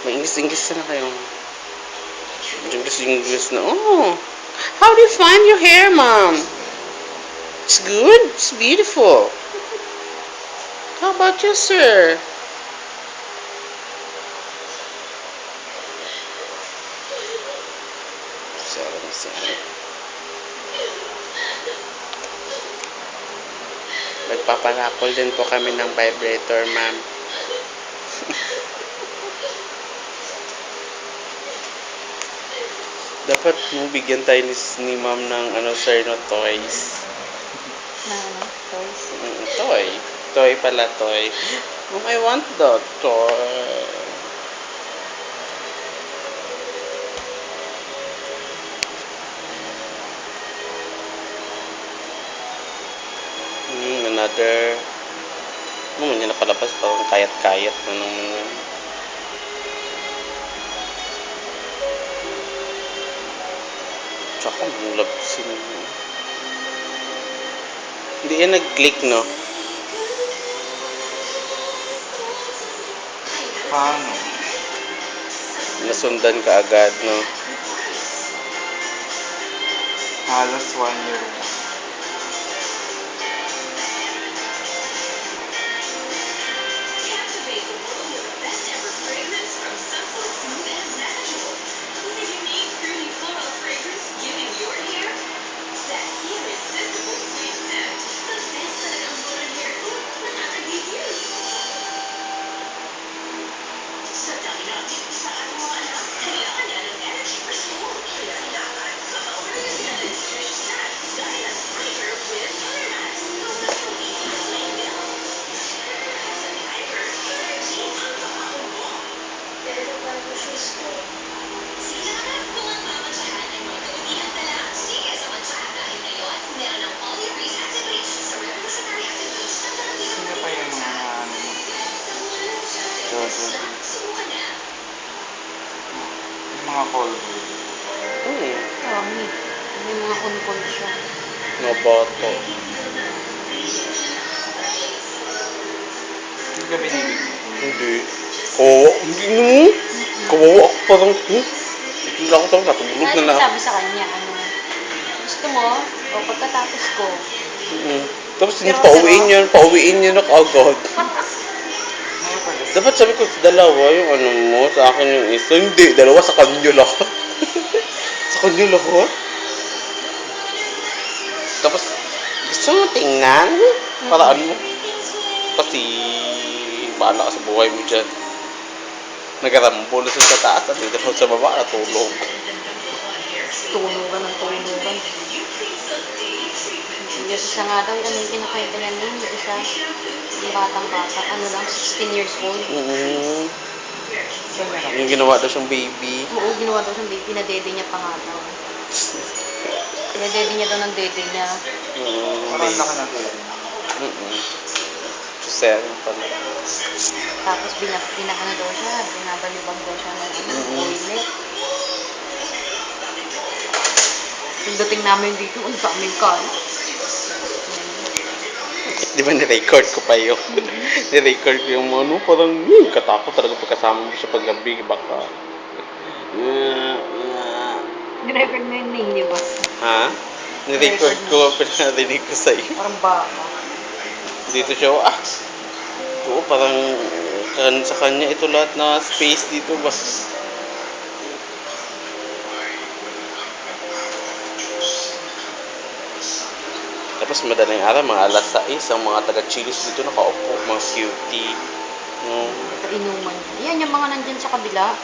Maingis-ingis na kayo. Ingis na. Oh, how do you find your hair, Mom? It's good? It's beautiful. How about you, sir? Magpapanakol din po kami ng vibrator, Ma'am. Dapat mo bigyan tayo ni Ma'am ng sir, no, toys. Na toys? Toy. Toy pala, toy. Mom, I want the toy. Another. Mom, yun na palabas. Parang kayat-kayat na naman yun. Tsaka malabsin mo. Hindi yan nag-click, no? Paano? Nasundan ka agad, no? Halos 1 year na. Sino pa yung mga Jojo? Yung mga Colby. Kami. May mga kunkol siya. No boto. Hindi ka binibig mo. Hindi. Kawawa. Hindi mo. Kawawa ako parang. Hindi ako tapos natulog na na. Sabi sa kanya, gusto mo, o pagkatapos ko. Tapos pauwiin niya na kaagad. Ano pala? Dapat sabi ko, dalawa yung mo, sa akin yung isa. Hindi, dalawa sa kanyo lahat. Sa kanyo lahat. Tapos, gusto mo tingnan? Paraan mo. Kasi, bahala ka sa buhay mo dyan. Nagarambol na sa taas at dito sa baba, natulog. Tunugan ng tunugan. Yung isa nga daw, yung kinakwento na niya, yung isa, yung batang-bata, lang, 16 years old. Yung ginawa daw siyang baby. Oo, ginawa daw siyang baby, pinadede niya pa nga daw. Pinadede niya daw ng dede niya. Parang laki na doon. Seven pala. Tapos binakano daw siya, binabalibag daw siya ng toilet. Pagdating namin dito, ang daming kalat. Di ba ni-record ko pa yun? Ni-record ko yung parang katakot talaga pagkasama mo siya paggabi, baka. Ni-record mo yung name niyo ba? Ha? Ni-record ko, pinarinig ko sa iyo. Parang baka. Dito siya, oo, parang sa kanya ito lahat na space dito ba? Tapos madaling araw, mga alas 6, ang mga taga-chilos dito nakaupo, mga cutie. Kainuman niya. Yan, yung mga nandyan sa kabila.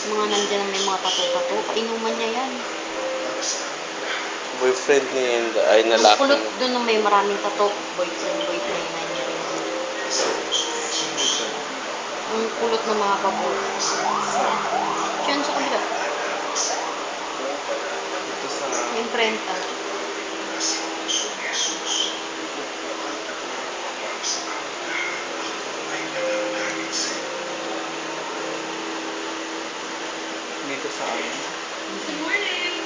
Mga nandyan may mga tato-tato. Kainuman niya yan. Boyfriend niya yun, ay nalaki. Ang kulot doon na may maraming tato. Boyfriend na niya rin. Ang kulot ng mga kabot. Diyan sa kabila. Ito sa... Yung imprenta. Dito sa amin. Good morning!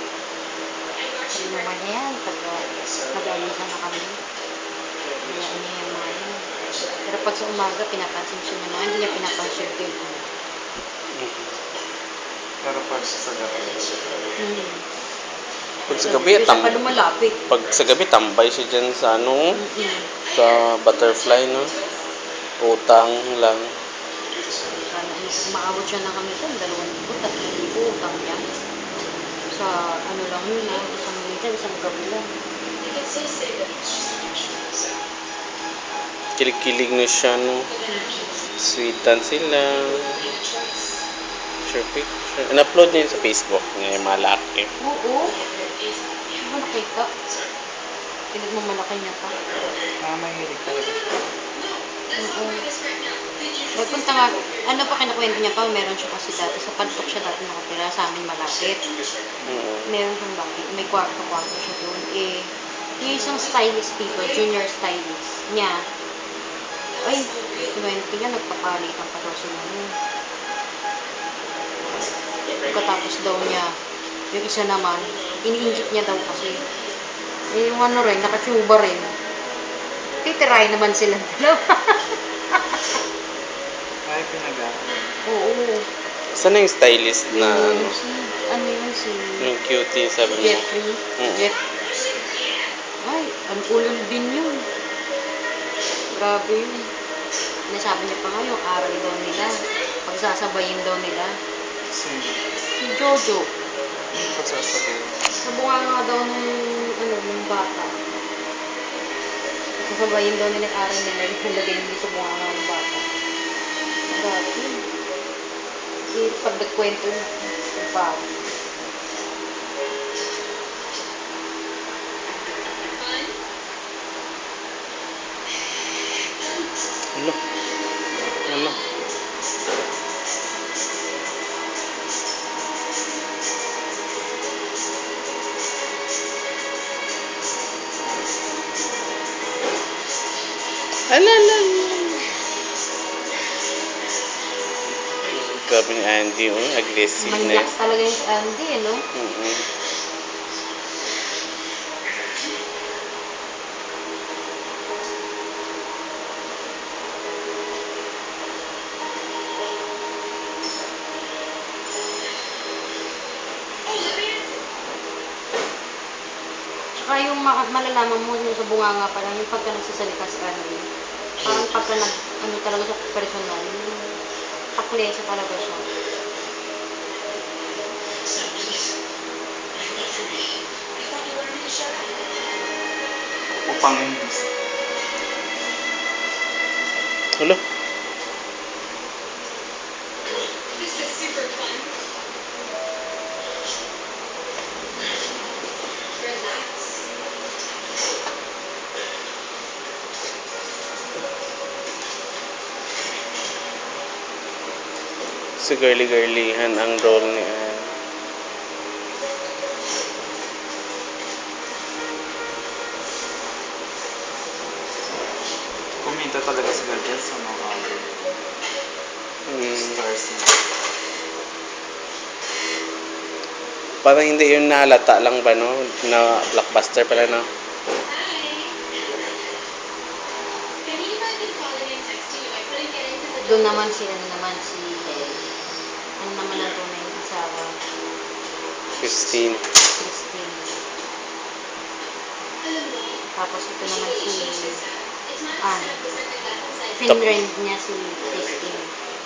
Sabi naman niya yan, pag nag-alisan na kami. Kaya niya yung mga yun. Pero pag sa umaga, pinapansin siya ng mga, hindi niya pinapansin din. Pero pag sa gabi, Hmm. Pag sa gabi, Hindi siya pa lumalapit. pag sa gabi, tambay siya dyan sa ano, Mm-mm. sa butterfly, no? Utang lang. Maabot siya na kami doon, 2,000, 3,000 utang niya. Sa ano lang yun, no? Isang gabi lang. Kilig-kilig na siya, no? Sweetan sila. Picture, picture. In-upload niya yun sa Facebook niya, yung malaki. Oo. Hindi mo nakita? Pinagmamalaki niya pa. mahilig talaga siya. Oo. Nagpunta nga, ano pa kinakwento niya pa, meron siya kasi dati, sa Padtok siya dati nakatira, sa amin malapit. Meron siyang bahay, may kwarto-kwarto siya doon. Eh, yung isang stylist dito, junior stylist niya, ay, kwento niya, nagpapalitan pa daw sila nun. Pagkatapos daw niya, yung isa naman, iniinjit niya daw kasi. Eh, yung ano rin, nakatsuba rin. Titirahin naman sila dalawa. Ay, pinag-aaral. Oo. Saan na yung stylist na ano? Si, ano yun, si Yung cutie, sabi mo? Jeffrey. Jeff. Ay, ang ulol din yun. Grabe yun. Nasabi niya pa nga yung aral daw nila. Pagsasabayin daw nila. Sino? Si Jojo. Hindi ko sasabihin. Nabunga nga daw ng bata. Sasabayin daw nila yung aral nila. Ilagay nila sa bunga ng bata. Grabe yun. Pag nagkwento yun, nagbago. Ano? Ano? Alala. Grabe ni Andy, oh, Manyak aggressiveness. talaga yung si Andy, no? Mm-mm. Tsaka yung malalaman mo yung sa bunganga pa lang, yung pagka nagsasalita si Andy. Parang pagka ano talaga sa personal, yung taklesa talaga siya. Upang imbis. Hala. Si girly-girlyhan ang role ni Anne. Kumita talaga sila dyan sa mga stars nila. Parang hindi yun nalata lang ba, no? Na blockbuster pala, no? Doon naman si ano naman ang tunay na asawa, Christine. Christine. Tapos ito naman si Anne. Finrend niya si Christine.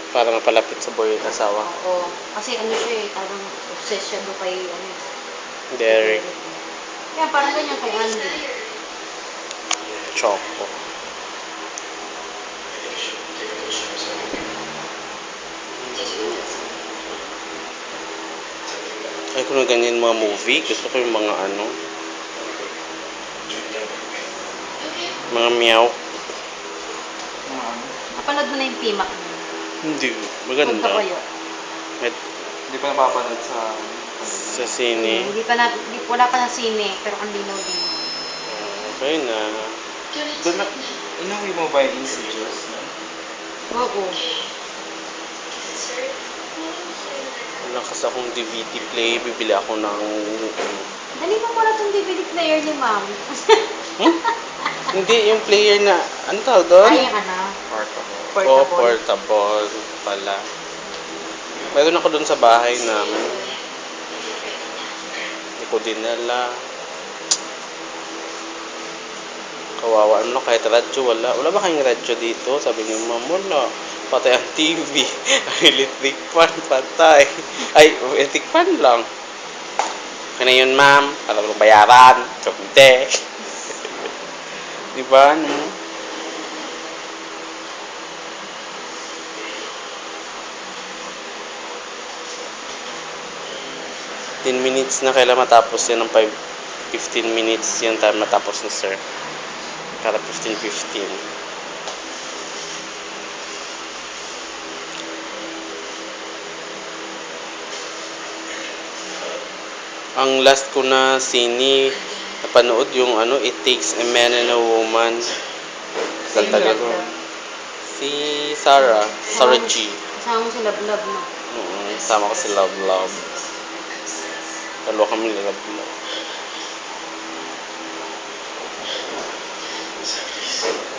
Para mapalapit sa boy at asawa. Oo. Kasi ano siya talagang obsessed siya doon kay Derek. Kaya parang ganyan kay Andy. Choco. Ay, kung na ganyan mga movie, gusto ko yung mga ano, mga meow. Mga ano. Napanood mo na yung PMAC niya? Hindi, Punta maganda. kayo. Hindi pa napapanood sa Sa sine. Wala pa na sine, pero ang linaw-linaw. Okay na. Doon na, inuwi mo ba yung Insidious? No? Oo. Wala kasi akong DVD play, bibili ako ng... Dali mo muna itong DVD player ni ma'am. Hindi, yung player na, ano tawag doon? Ay, yung ano, Portable. Oh, portable. portable pala. Meron ako doon sa bahay namin. ko dinala. Kawawa ano, kahit radyo wala. Wala ba kayong radyo dito? Sabi ni ma'am, wala. Patay ang TV. Ang electric fan, patay. Ay, electric fan lang. Kaya yun, ma'am. Alam mo bayaran. So, hindi. Diba, no? Ten minutes na kailan matapos yan ng 15 minutes yung time matapos ni sir. Kada 15-15. Ang last ko na sini napanood yung ano, It Takes a Man and a Woman. Tagal ko. Si Sarah G. Kasama mo si Love Love, no? Sama ko si Love Love. Dalawa kami ni Love Love.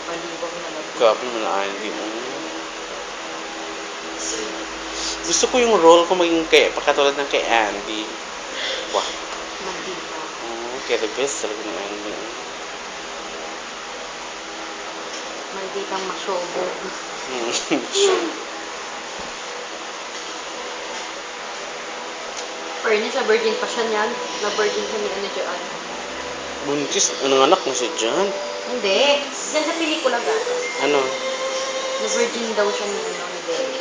Palibog na Love Love. Grabe naman na Andy. Gusto ko yung role ko maging pakatulad ng kay Andy. Wah. Magdiba. Kaya the best talaga ng Andy. Malditang masyobog. Fairness, na virgin pa siya niyan. Na virgin siya ni ano dyan. Buntis, anong anak mo si John? Hindi. Diyan sa pelikula gata. Ano? Na virgin daw siya ni ano ni Belle.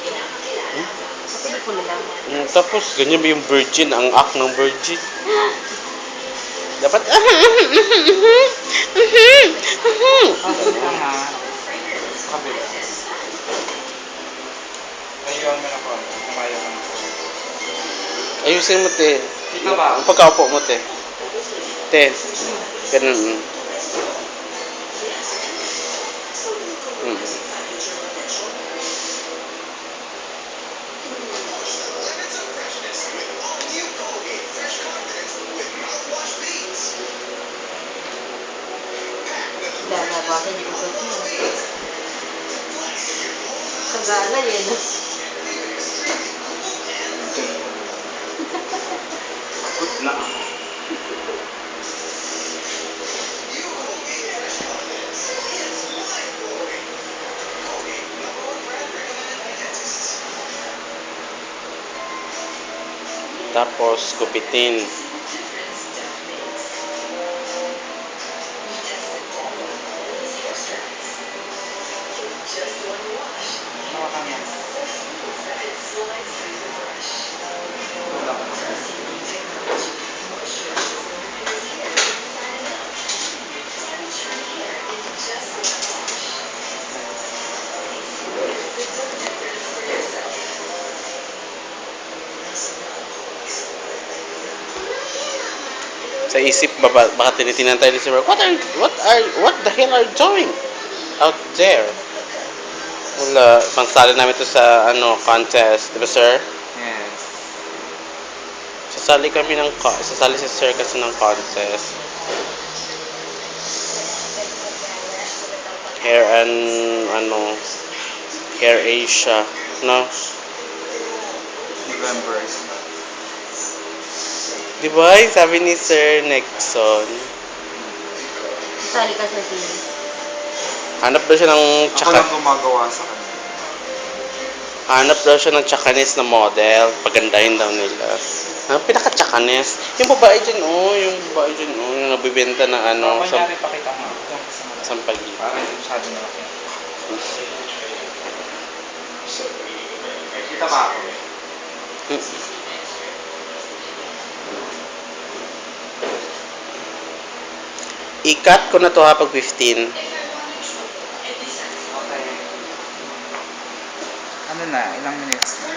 Sa pelikula lang. Tapos, ganyan ba yung virgin? Ang act ng virgin? Dapat, Kabila nga. Kabila. Layuan mo na po. Lumayo ka na po. ayusin mo, te. Dito ba? Ang pagkaupo mo, te. Te. Ganun. Lalabasan yung ugat mo. Kagala yun. Good na. Tapos, kupitin. Hawakan mo. Wala ka. Sa isip ba, baka tinitinan tayo ni Sir, what the hell are you doing out there? Wala, pansali namin to sa, contest. Diba, sir? Yes. Sasali si sir kasi ng contest. Hair Asia, no? November. Diba, sabi ni Sir Nexon, Sali ka sa team. hanap daw siya ng Ako lang gumagawa sa kanya. Hanap daw siya ng Chakanes na model. Pagandahin daw nila. Pinaka-Chakanes. Yung babae dyan, yung nabibenta ng Kunyari, pakita mo. Diyan ka sa mga. sampagi. Para hindi masyado malaki. Kita ba ako? I-cut ko na to ha pag 15. Okay. Ano na? Ilang minutes na?